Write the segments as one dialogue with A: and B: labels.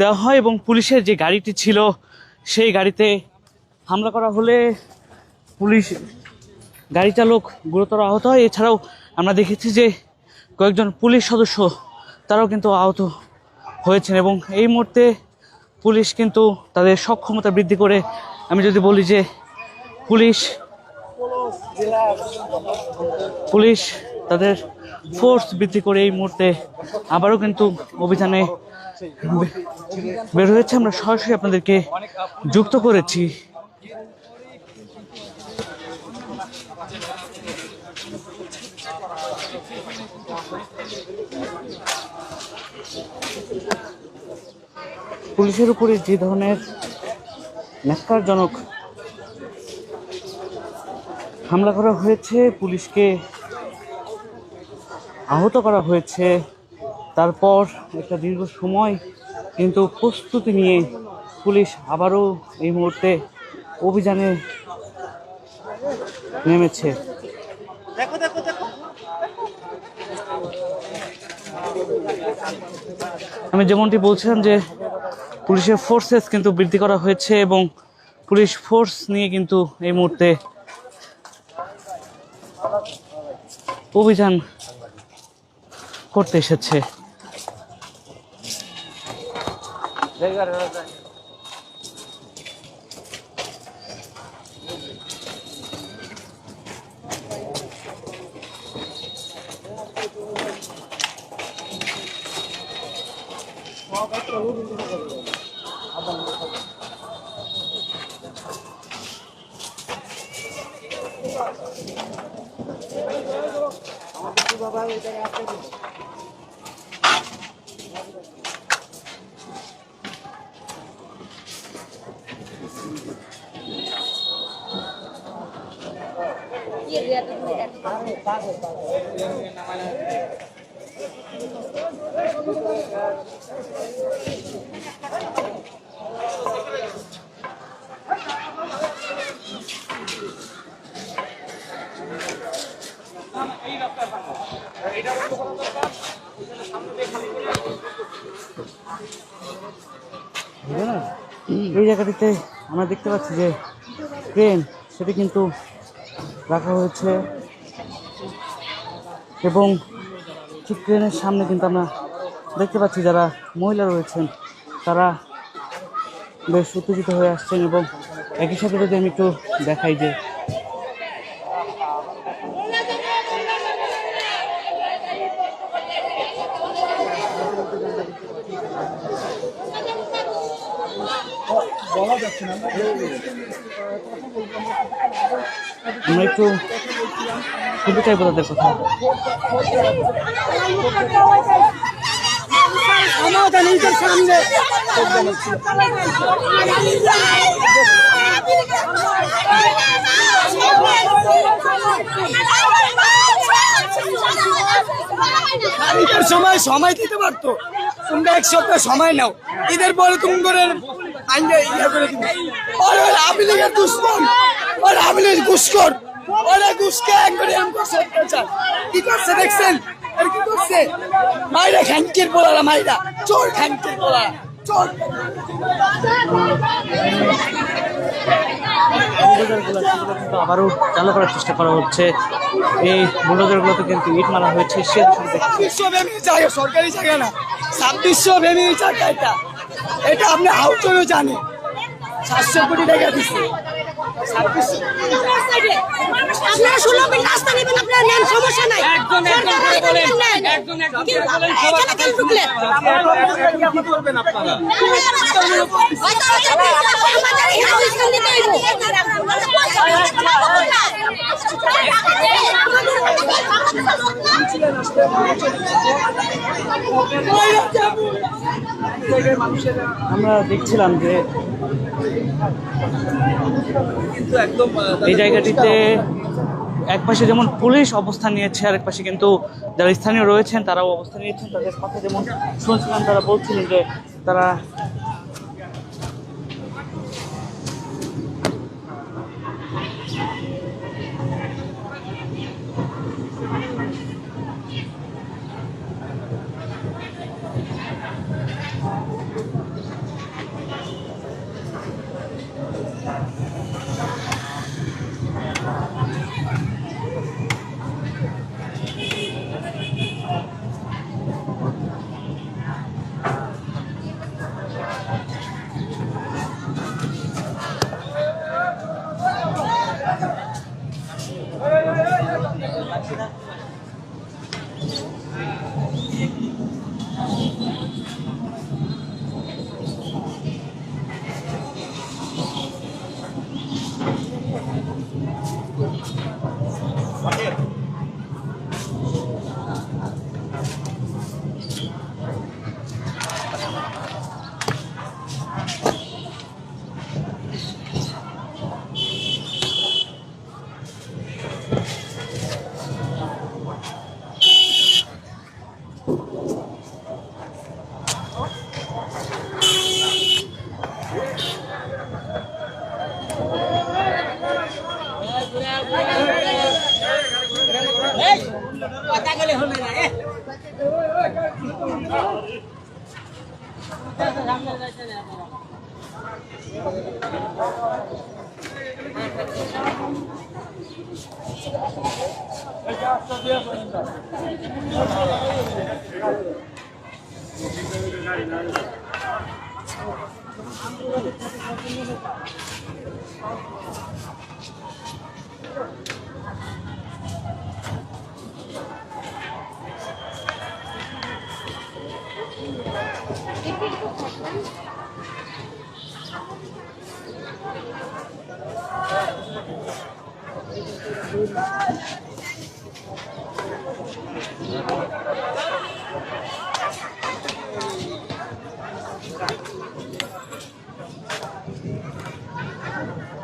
A: দেওয়া হয় এবং পুলিশের যে গাড়িটি ছিল সেই গাড়িতে হামলা করা হলে পুলিশ গাড়ি চালক গুরুতর আহত হয়। এছাড়াও আমরা দেখেছি যে কয়েকজন পুলিশ সদস্য তারাও কিন্তু আহত হয়েছেন এবং এই মুহূর্তে পুলিশ কিন্তু তাদের সক্ষমতা বৃদ্ধি করে, আমি যদি বলি যে পুলিশ তাদের ফোর্স বৃদ্ধি করে এই মুহূর্তে আবারও কিন্তু অভিযানে বের হয়েছে। আমরা সরাসরি আপনাদেরকে যুক্ত করেছি। পুলিশের উপরে যে ধরনের ন্যক্কারজনক হামলা করা হয়েছে, পুলিশকে আহত করা হয়েছে, তারপর একটা দীর্ঘ সময় কিন্তু প্রস্তুতি নিয়ে পুলিশ আবারও এই মুহূর্তে অভিযানে নেমেছে। আমি যেমনটি বলছিলাম যে পুলিশের ফোর্সেস কিন্তু বৃদ্ধি করা হয়েছে এবং পুলিশ ফোর্স নিয়ে কিন্তু এই মুহূর্তে অভিযান করতে এসেছে। এই জায়গাটিতে আমরা দেখতে পাচ্ছি যে ক্রেন সেটি কিন্তু রাখা হয়েছে এবং ঠিক ক্রেনের সামনে কিন্তু আমরা দেখতে পাচ্ছি যারা মহিলা রয়েছেন তারা বেশ উত্তেজিত হয়ে আসছেন এবং একই সাথে যদি আমি একটু দেখাই যে আমরা একটু শুনতে চাইবো তাদের কথা।
B: সময় দিতে পারতো, তোমরা এক সপ্তাহ সময় নাও, ঈদের পরে তুমি করে আওয়ামী লীগের দুশ্মন, ওরা আওয়ামী লীগের ঘুষখোর, ওরা ঘুষকে একবারে কি করছে দেখছেন? আর কি করছে? মাইরা খানকির বলারা, মাইরা চোর খানকির বলারা, চোর।
A: আবারও চালু করার চেষ্টা করা হচ্ছে। এই বুলডোজারগুলোতে কিন্তু ইট মারা হয়েছে।
B: বিশ্বব্যাপী জায়গা, সরকারি জায়গা না, 2600 জায়গা এটা। এটা আপনি আউটরও জানে 700 কোটি টাকা দিচ্ছে।
C: আপনারা 16 মিনিট রাস্তা নেবেন, আপনারা নেন, সমস্যা নাই।
B: একজন করবেন আপনারা।
A: আমরা দেখছিলাম যে এই জায়গাটিতে এক পাশে যেমন পুলিশ অবস্থান নিয়েছে, আরেক পাশে কিন্তু যারা স্থানীয় রয়েছেন তারাও অবস্থান নিয়েছেন। তাদের কথা যেমন শুনছিলাম, তারা বলছিলেন যে তারা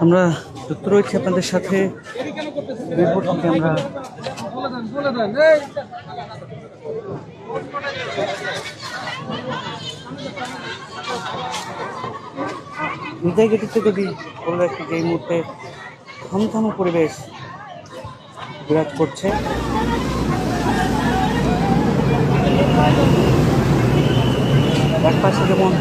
A: আমরা যুক্ত রয়েছি আপনাদের সাথে। রিপোর্ট থেকে আমরা এই জায়গাটিতে যদি বলে রাখি যে এই মুহূর্তে থমথমে পরিবেশ বিরাজ করছে। এক পাশে যেমন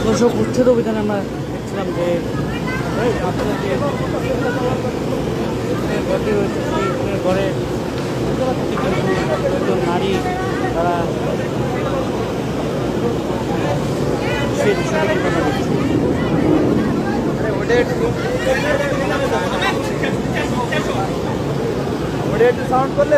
A: দর্শক উচ্ছেদ অভিযানে আমরা দেখছিলাম যে ঘরটি রয়েছে সেই ঘরে একজন নারী তারা সেই বিষয়টাকে কথা বলছে।
B: সাউন্ড করলে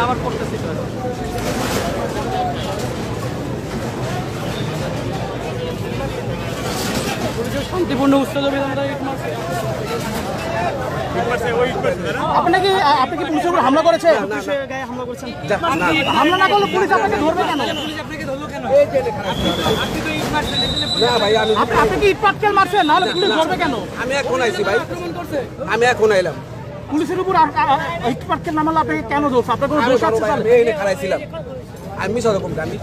A: আবার করতেছি শান্তিপূর্ণ উচ্চজমি
D: আপনি কি পুলিশের উপর হামলা করেছে?
A: গায়ে হামলা করেছেন।
D: হামলা না করলে পুলিশ আপনাকে ধরবে কেন? আপনি কি ইট পাটকেল মারছেন? নাহলে পুলিশ ধরবে কেন?
B: আমি এখন আইছি ভাই, আমি এখন আইলাম।
D: পুলিশের উপর ইট পাটকেল নামালে আপনি কেন ধরছে? আপনার কোনো দোষ আছে?
B: আমি এখানে খাড়াইছিলাম, আমি সরকম গান্ধী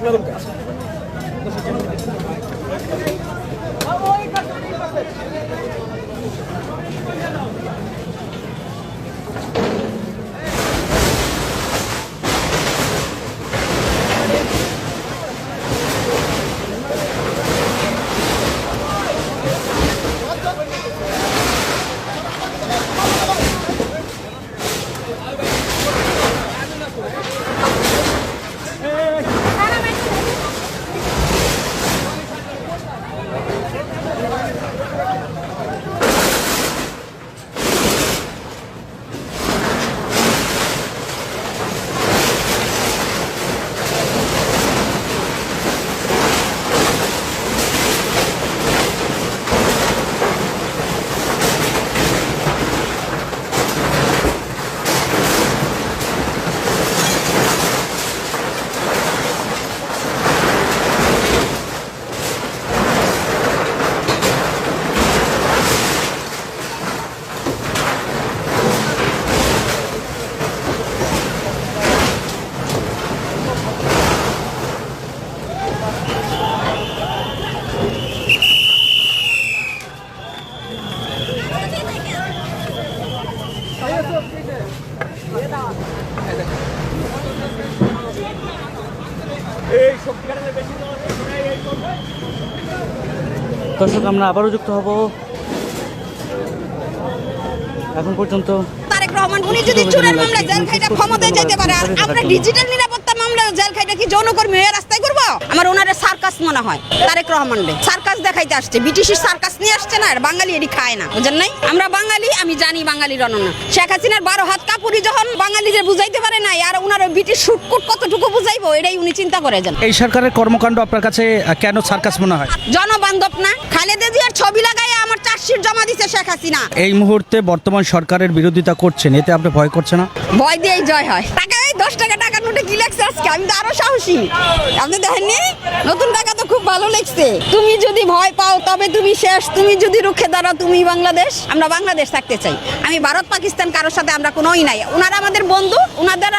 A: দর্শক, আমরা আবারও যুক্ত হব। এখন পর্যন্ত
C: তারেক রহমান উনি যদি চুরের মামলা জেল খাইটা ক্ষমতায় যেতে পারে, আর আমরা ডিজিটাল নিরাপত্তা মামলা জেল খাইটা কি যৌনকর্মী হয়ে রাস্তায় করবো? আমার ওনারে সার্কাস মনে হয়। তারেক রহমান রে সার্কাস দেখাইতে আসছে, ব্রিটিশের সার্কাস নিয়ে আসছে না, আর বাঙালি এটি খায় না, বুঝেন নাই? আমরা বাঙালি, আমি জানি বাঙালির অনন্য। শেখ হাসিনার 12 হাত কাপুরি যখন বাঙালিদের বুঝাইতে পারে নাই, আর ওনার ব্রিটিশ শুটকুট কতটুকু বুঝাইবো, এটাই উনি চিন্তা করে যান।
A: এই সরকারের কর্মকাণ্ড আপনার কাছে কেন সার্কাস মনে হয়?
C: জনবান্ধব না? খালেদা জিয়ার ছবি লাগাইয়া আমার চার্জশিট জমা দিছে শেখ হাসিনা।
A: এই মুহূর্তে বর্তমান সরকারের বিরোধিতা করছেন, এতে আপনি ভয় করছে না?
C: ভয় দিয়েই জয় হয়। টাকা, এই 10 টাকা টাকার নোটে কি লেখছে আজকে? আমি তো আরো সাহসী। আপনি দেখেননি নতুন টাকা তো খুব ভালো লেখছে, তুমি যদি ভয় পাও তবে তুমি শেষ, তুমি যদি রুখে দাঁড়াও তুমি বাংলাদেশ। আমরা বাংলাদেশ থাকতে চাই। আমি ভারত পাকিস্তান কারোর সাথে আমরা কোনোই নাই। ওনারা আমাদের বন্ধু, ওনাদের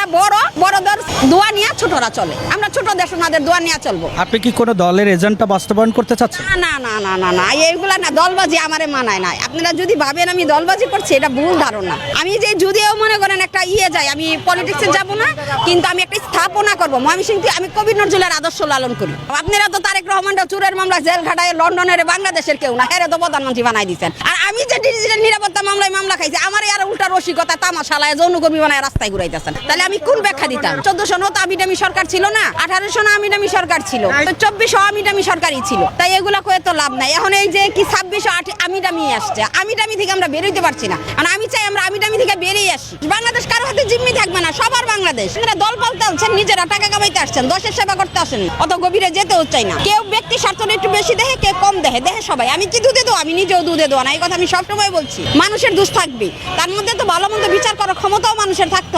C: বড়দের দোয়া নিয়ে ছোটরা চলে। আমরা ছোট দেশ, ওনাদের দোয়া নিয়ে চলবো।
A: আপনি কি কোনো দলের এজেন্ডা বাস্তবায়ন করতে চাচ্ছেন?
C: না না না না না, এইগুলা না, দলবাজি আমারে মানায় না। আপনারা যদি ভাবেন আমি দলবাজি করছি, এটা ভুল ধারণা। আমি যে যদিও মনে করেন একটা যাই, আমি পলিটিক্সে যাব না, কিন্তু আমি একটা স্থাপনা করবো ময়মনসিংহে। আমি কবি নজরুলের আদর্শ লালন করি। আপনারা তো তারেক রহমানটা চুরের মামলা জেল খাটায় লন্ডনের, বাংলাদেশের কেউ না, হেরে তো প্রধানমন্ত্রী বানাই দিচ্ছেন। আর আমি যে ডিজিটাল নিরাপত্তা মামলায় মামলা খাইছি, আমার আর উল্টা রসিকতা তামাশালায় যৌনকর্মী বানায় রাস্তায় ঘুরাইতেছেন। তাহলে আমি কোন ব্যাখ্যা দিতাম? 1400 তো আমিডামি সরকার ছিল না, 1800 আমিডামি সরকার ছিল, 2400 আমিডামি সরকারই ছিল। তাই এগুলা কয়ে তো লাভ নাই। এখন এই যে কি 2600 আমিডামি আসছে, আমিডামি থেকে আমরা বেরোইতে পারছি না। আর আমি চাই আমরা আমিডামি থেকে বেরিয়ে আসি। বাংলাদেশ কারো হাতে জিম্মি থাকবে না, সবার বাংলাদেশ। এরা দল পাল্টে আসছেন, নিজেরা টাকা কামাইতে আসছেন, দেশের সেবা করতে আসেন, অত গভীরে যেতেও চাই না। কেউ ব্যক্তি স্বার্থটা একটু বেশি দেখে, কেউ কম দেখে সবাই। আমি কি দুধে দেবো? আমি নিজেও দুধে দেবো না, এই কথা আমি সবসময় বলছি। মানুষের দোষ থাকবে, তার মধ্যে তো ভালো মন্দ বিচার করার ক্ষমতাও মানুষের থাকতে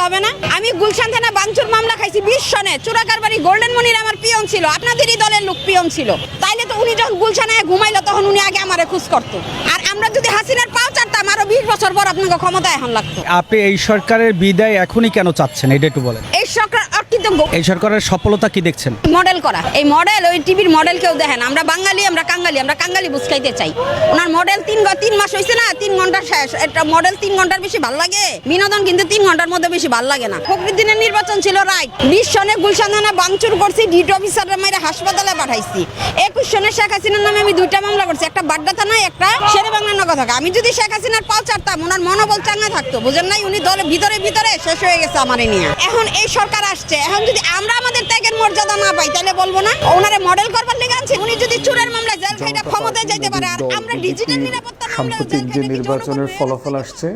C: হবে না? আমি গুলশান থানা বাঞ্চুর মামলা খাইছি 20 সনে। চোরাকারবাড়ি গোল্ডেন মনির আমার পিয়ন ছিল, আপনাদেরই দলের লোক পিয়ন ছিল। তাইলে তো উনি যখন গুলশানে ঘুমাইলো, তখন উনি আগে আমারে খোঁজ করতো। আর আমরা যদি হাসিনার পাও চারতাম, আরো 20 বছর পর আপনাকে ক্ষমতা এখন লাগতো।
A: আপনি এই সরকারের বিদায় এখনই কেন চাচ্ছেন, এটা একটু বলেন।
C: এই সরকার অকৃতজ্ঞ।
A: এই সরকারের সফলতা কি দেখছেন?
C: মডেল করা, এই মডেল ওই টিভির মডেল কেউ দেখেন। আমরা বাঙালি, আমরা কাঙ্গালি বুঝকাইতে চাই। ওনার মডেল 3 মাস হয়েছে না, 3 ঘন্টা শেষ। এটা মডেল 3 ঘন্টার বেশি ভালো লাগে বিনোদন, কিন্তু 3 ঘন্টার মধ্যে বেশি ভালো লাগে না। ফখরুদ্দিনের নির্বাচন ছিল রাইট। 20 সনে গুলশান থানা ভাঙচুর করছি, ডিউটি অফিসাররা মাইরে হাসপাতালে পাঠাইছি। 21 সনে শেখ হাসিনার নামে আমি 2টা মামলা করছি, একটা বাড্ডা থানায়, একটা শেরেবাংলা নগর থাকা। আমি যদি শেখ হাসিনার পাও চারতাম, ওনার মনোবল চাঙ্গা থাকতো, বুঝেন নাই? উনি দলের ভিতরে শেষ হয়ে গেছে আমারে নিয়ে। এখন এই সরকার আসছে, এখন যদি আমরা আমাদের ত্যাগের মর্যাদা না পাই, তাহলে বলবো না ওনারে মডেল করবার লেগে আনছে। উনি যদি চুরের মামলায় জেল খাইটা ক্ষমতায় যাইতে পারে, আর আমরা ডিজিটাল নিরাপত্তা
E: সাম্প্রতিক যে নির্বাচনের ফলাফল আসছে,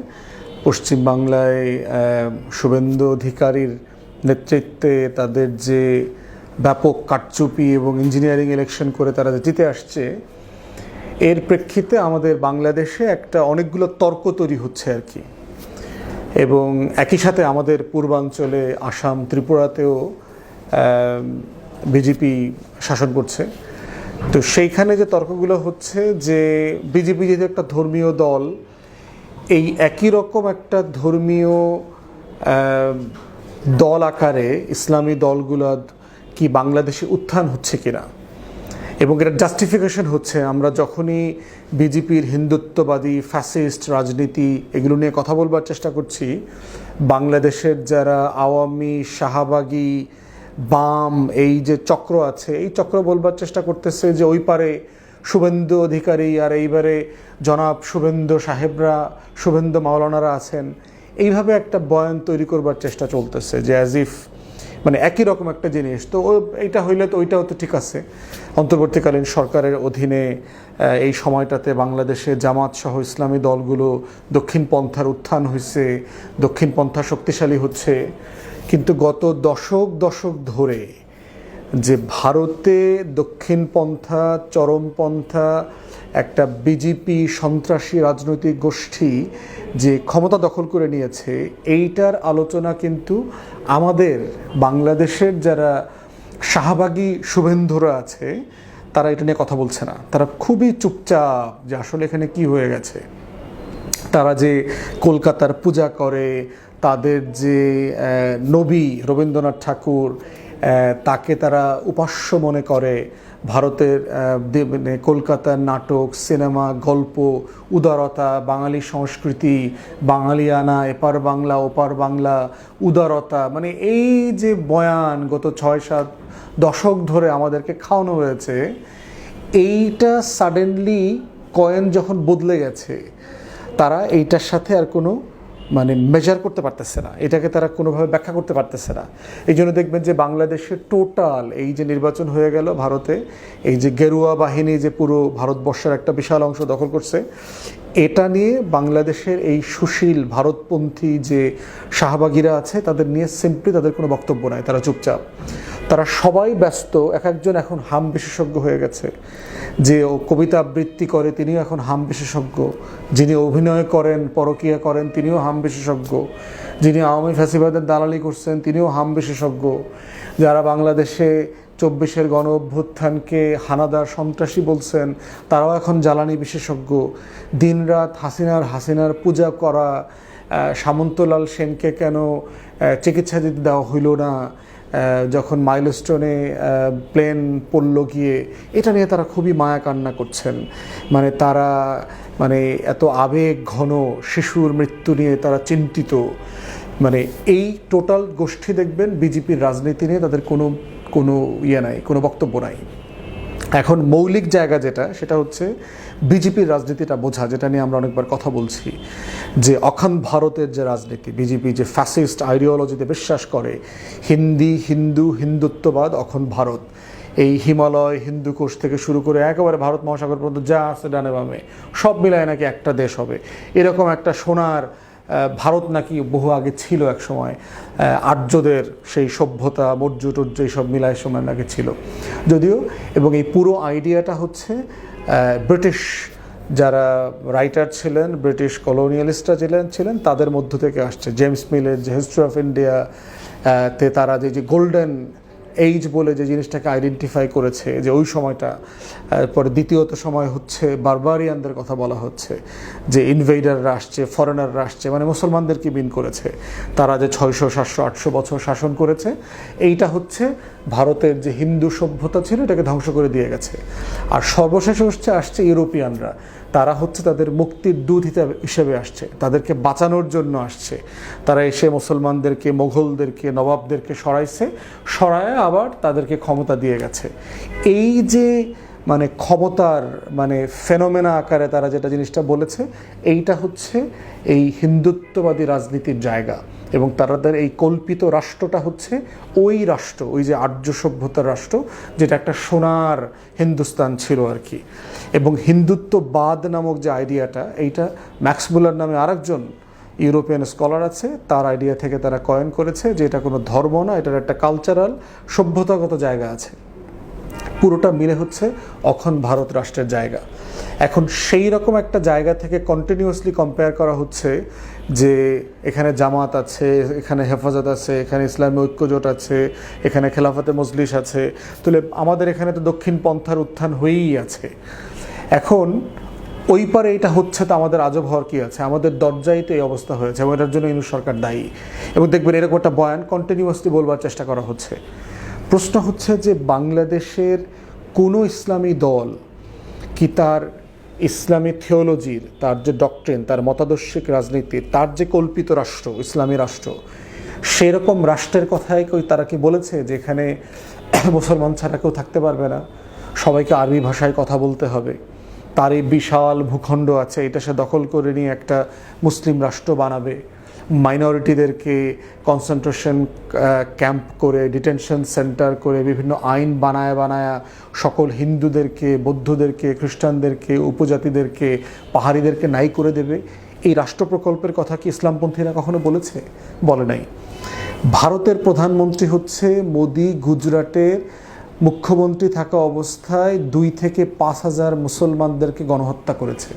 E: পশ্চিমবাংলায় শুভেন্দু অধিকারীর নেতৃত্বে তাদের যে ব্যাপক কারচুপি এবং ইঞ্জিনিয়ারিং ইলেকশন করে তারা যে জিতে আসছে, এর প্রেক্ষিতে আমাদের বাংলাদেশে একটা অনেকগুলো তর্ক তৈরি হচ্ছে আর কি। এবং একই সাথে আমাদের পূর্বাঞ্চলে আসাম, ত্রিপুরাতেও বিজেপি শাসন করছে। তো সেইখানে যে তর্কগুলো হচ্ছে যে বিজেপি যেহেতু একটা ধর্মীয় দল, এই একই রকম একটা ধর্মীয় দল আকারে ইসলামী দলগুলো কি বাংলাদেশে উত্থান হচ্ছে কিনা, এবং এটা জাস্টিফিকেশন হচ্ছে আমরা যখনই বিজেপির হিন্দুত্ববাদী ফ্যাসিস্ট রাজনীতি এগুলো নিয়ে কথা বলবার চেষ্টা করছি, বাংলাদেশের যারা আওয়ামী শাহবাগী বাম এই যে চক্র আছে, এই চক্র বলবার চেষ্টা করতেছে যে ওই পারে শুভেন্দু অধিকারী আর এইবারে জনাব শুভেন্দু সাহেবরা, শুভেন্দু মাওলানারা আছেন। এইভাবে একটা বয়ান তৈরি করবার চেষ্টা চলতেছে যে অ্যাজ ইফ মানে একই রকম একটা জিনিস। তো এইটা হইলে তো ওইটাও তো ঠিক আছে। অন্তর্বর্তীকালীন সরকারের অধীনে এই সময়টাতে বাংলাদেশে জামাত সহ ইসলামী দলগুলো দক্ষিণপন্থার উত্থান হয়েছে, দক্ষিণপন্থা শক্তিশালী হচ্ছে। কিন্তু গত দশক ধরে যে ভারতে দক্ষিণপন্থা চরমপন্থা একটা বিজেপি সন্ত্রাসী রাজনৈতিক গোষ্ঠী যে ক্ষমতা দখল করে নিয়েছে, এইটার আলোচনা কিন্তু আমাদের বাংলাদেশের যারা শাহবাগী শুভেন্দুরা আছে তারা এটা নিয়ে কথা বলছে না। তারা খুবই চুপচাপ যে আসলে এখানে কি হয়ে গেছে। তারা যে কলকাতার পূজা করে, তাদের যে নবী রবীন্দ্রনাথ ঠাকুর তাকে তারা উপাস্য মনে করে, ভারতের কলকাতার নাটক সিনেমা গল্প উদারতা, বাঙালি সংস্কৃতি, বাঙালিয়ানা, এপার বাংলা ওপার বাংলা, উদারতা, মানে এই যে বয়ান গত 6-7 দশক ধরে আমাদেরকে খাওয়ানো হয়েছে, এইটা সাডেনলি কয়েন যখন বদলে গেছে, তারা এইটার সাথে আর কোনো মানে মেজার করতে পারতেছে না, এটাকে তারা কোনোভাবে ব্যাখ্যা করতে পারতেছে না। এই জন্য দেখবেন যে বাংলাদেশের টোটাল এই যে নির্বাচন হয়ে গেল ভারতে, এই যে গেরুয়া বাহিনী যে পুরো ভারতবর্ষের একটা বিশাল অংশ দখল করছে, এটা নিয়ে বাংলাদেশের এই সুশীল ভারতপন্থী যে শাহবাগীরা আছে তাদের নিয়ে সিম্পলি তাদের কোনো বক্তব্য নাই, তারা চুপচাপ, তারা সবাই ব্যস্ত। এক একজন এখন হাম বিশেষজ্ঞ হয়ে গেছে, যে ও কবিতা আবৃত্তি করে তিনিও এখন হাম বিশেষজ্ঞ, যিনি অভিনয় করেন পরকীয়া করেন তিনিও হাম বিশেষজ্ঞ, যিনি আওয়ামী ফ্যাসিবাদের দালালি করছেন তিনিও হাম বিশেষজ্ঞ, যারা বাংলাদেশে 24-এর গণ অভ্যুত্থানকে হানাদার সন্ত্রাসী বলছেন তারাও এখন জ্বালানি বিশেষজ্ঞ। দিনরাত হাসিনার পূজা করা, সামন্তলাল সেনকে কেন চিকিৎসা দিতে দেওয়া হইল না যখন মাইলস্টোনে প্লেন পড়ল গিয়ে, এটা নিয়ে তারা খুবই মায়া কান্না করছেন। মানে তারা মানে এত আবেগ ঘন শিশুর মৃত্যু নিয়ে তারা চিন্তিত। মানে এই টোটাল গোষ্ঠী দেখবেন বিজেপির রাজনীতি নিয়ে তাদের কোনো ইয়ে নাই, কোনো বক্তব্য নাই। এখন মৌলিক জায়গা যেটা, সেটা হচ্ছে বিজেপির রাজনীতিটা বোঝা, যেটা নিয়ে আমরা অনেকবার কথা বলছি, যে অখণ্ড ভারতের যে রাজনীতি, বিজেপি যে ফ্যাসিস্ট আইডিওলজিতে বিশ্বাস করে, হিন্দুত্ববাদ, অখণ্ড ভারত, এই হিমালয় হিন্দুকুশ থেকে শুরু করে একেবারে ভারত মহাসাগর পর্যন্ত যা আছে ডানে বামে সব মিলায় নাকি একটা দেশ হবে, এরকম একটা সোনার ভারত নাকি বহু আগে ছিল এক সময়, আর্যদের সেই সভ্যতা মৌর্য টর্য এইসব মিলায় সময় নাকি ছিল যদিও। এবং এই পুরো আইডিয়াটা হচ্ছে ব্রিটিশ যারা রাইটার ছিলেন, ব্রিটিশ কলোনিয়ালিস্টরা ছিলেন তাদের মধ্য থেকে আসছে। জেমস মিলের যে হিস্ট্রি অফ ইন্ডিয়া তে তারা যে গোল্ডেন এইজ বলে যে জিনিসটাকে আইডেন্টিফাই করেছে, যে ওই সময়টা, পরে দ্বিতীয়ত সময় হচ্ছে বারবারিয়ানদের কথা বলা হচ্ছে, যে ইনভেডাররা আসছে, ফরেনাররা আসছে, মানে মুসলমানদেরকে বিন করেছে, তারা যে 600, 700, 800 বছর শাসন করেছে, এইটা হচ্ছে ভারতের যে হিন্দু সভ্যতা ছিল এটাকে ধ্বংস করে দিয়ে গেছে। আর সর্বশেষ আসছে ইউরোপিয়ানরা, তারা হচ্ছে তাদের মুক্তির দূত হিসেবে আসছে, তাদেরকে বাঁচানোর জন্য আসছে। তারা এসে মুসলমানদেরকে, মোগলদেরকে, নবাবদেরকে সরায় আবার তাদেরকে ক্ষমতা দিয়ে গেছে। এই যে মানে ক্ষমতার মানে ফেনোমেনা আকারে তারা যেটা জিনিসটা বলেছে, এইটা হচ্ছে এই হিন্দুত্ববাদী রাজনীতির জায়গা। এবং তাদের এই কল্পিত রাষ্ট্রটা হচ্ছে ওই রাষ্ট্র, ওই যে আর্য সভ্যতার রাষ্ট্র, যেটা একটা সোনার হিন্দুস্তান ছিল আর কি। এবং হিন্দুত্ববাদ নামক যে আইডিয়াটা, এইটা ম্যাক্স মুলার নামে আরেকজন ইউরোপিয়ান স্কলার আছে, তার আইডিয়া থেকে তারা কয়েন করেছে যে এটা কোনো ধর্ম না, এটার একটা কালচারাল সভ্যতাগত জায়গা আছে। পুরোটা মিলে হচ্ছে অখণ্ড ভারত রাষ্ট্রের জায়গা। এখন সেই রকম একটা জায়গা থেকে কন্টিনিউয়াসলি কম্পেয়ার করা হচ্ছে যে এখানে জামাত আছে, এখানে হেফাজত আছে, এখানে ইসলামী ঐক্যজোট আছে, এখানে খেলাফতে মজলিস আছে, তাহলে আমাদের এখানে তো দক্ষিণ পন্থার উত্থান হয়েই আছে। এখন ওই পারে এটা হচ্ছে, তো আমাদের আজব হওয়ার কী আছে? আমাদের দরজাই তো এই অবস্থা হয়েছে এবং এটার জন্য ইউনূস সরকার দায়ী। এবং দেখবেন এরকম একটা বয়ান কন্টিনিউয়াসলি বলবার চেষ্টা করা হচ্ছে। প্রশ্ন হচ্ছে যে বাংলাদেশের কোনো ইসলামী দল কি তার ইসলামী থিওলজির, তার যে ডক্ট্রিন, তার মতাদর্শিক রাজনীতির, তার যে কল্পিত রাষ্ট্র, ইসলামী রাষ্ট্র, সেরকম রাষ্ট্রের কথাই তারা কি বলেছে যে এখানে মুসলমান ছাড়া কেউ থাকতে পারবে না, সবাইকে আরবি ভাষায় কথা বলতে হবে, তার এই বিশাল ভূখণ্ড আছে, এটা সে দখল করে নিয়ে একটা মুসলিম রাষ্ট্র বানাবে, মাইনরিটিদেরকে কনসেন্ট্রেশন ক্যাম্প করে, ডিটেনশন সেন্টার করে, বিভিন্ন আইন বানায়া সকল হিন্দুদেরকে, বৌদ্ধদেরকে, খ্রিস্টানদেরকে, উপজাতিদেরকে, পাহাড়িদেরকে নাই করে দেবে। এই রাষ্ট্র প্রকল্পের কথা কি ইসলামপন্থীরা কখনো বলেছে? বলে নাই। ভারতের প্রধানমন্ত্রী হচ্ছে মোদি, গুজরাটের মুখ্যমন্ত্রী থাকা অবস্থায় 2 থেকে 5,000 মুসলমানদেরকে গণহত্যা করেছে।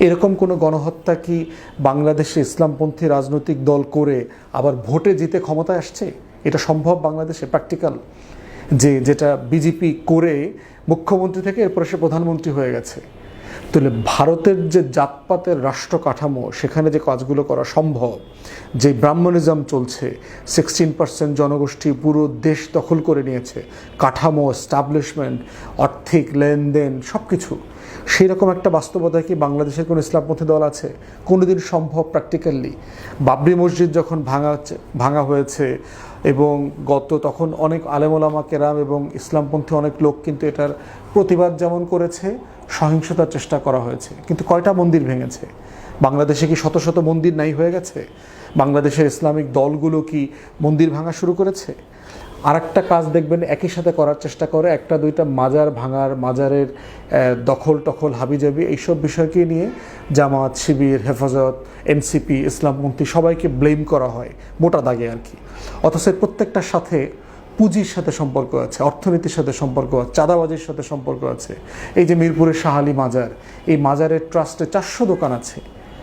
E: এরকম কোনো গণহত্যা কি বাংলাদেশে ইসলামপন্থী রাজনৈতিক দল করে আবার ভোটে জিতে ক্ষমতায় আসছে? এটা সম্ভব বাংলাদেশে প্র্যাকটিক্যাল? যেটা বিজেপি করে মুখ্যমন্ত্রী থেকে এরপরে সে প্রধানমন্ত্রী হয়ে গেছে। তাহলে ভারতের যে জাতপাতের রাষ্ট্র কাঠামো, সেখানে যে কাজগুলো করা সম্ভব, যে ব্রাহ্মণিজম চলছে, 16% জনগোষ্ঠী পুরো দেশ দখল করে নিয়েছে, কাঠামো, এস্টাবলিশমেন্ট, আর্থিক লেনদেন সব কিছু, সেই রকম একটা বাস্তবতা কি বাংলাদেশের কোনো ইসলামপন্থী দল আছে? কোনোদিন সম্ভব প্র্যাকটিক্যালি? বাবরি মসজিদ যখন ভাঙা হয়েছে এবং তখন অনেক আলেমোলামা কেরাম এবং ইসলামপন্থী অনেক লোক কিন্তু এটার প্রতিবাদ যেমন করেছে, সহিংসতার চেষ্টা করা হয়েছে, কিন্তু কয়টা মন্দির ভেঙেছে? বাংলাদেশে কি শত শত মন্দির নাই হয়ে গেছে? বাংলাদেশের ইসলামিক দলগুলো কি মন্দির ভাঙা শুরু করেছে? আর একটা কাজ দেখবেন একই সাথে করার চেষ্টা করে, একটা দুইটা মাজার ভাঙার, মাজারের দখল টখল হাবিজাবি এইসব বিষয়কে নিয়ে জামাত, শিবির, হেফাজত, এনসিপি, ইসলামপন্থী সবাইকে ব্লেম করা হয় মোটা দাগে আর কি। অথচ প্রত্যেকটার সাথে পুঁজির সাথে সম্পর্ক আছে, অর্থনীতির সাথে সম্পর্ক আছে, চাঁদাবাজির সাথে সম্পর্ক আছে। এই যে মিরপুরের শাহ আলী মাজার, এই মাজারের ট্রাস্টে 400 দোকান আছে।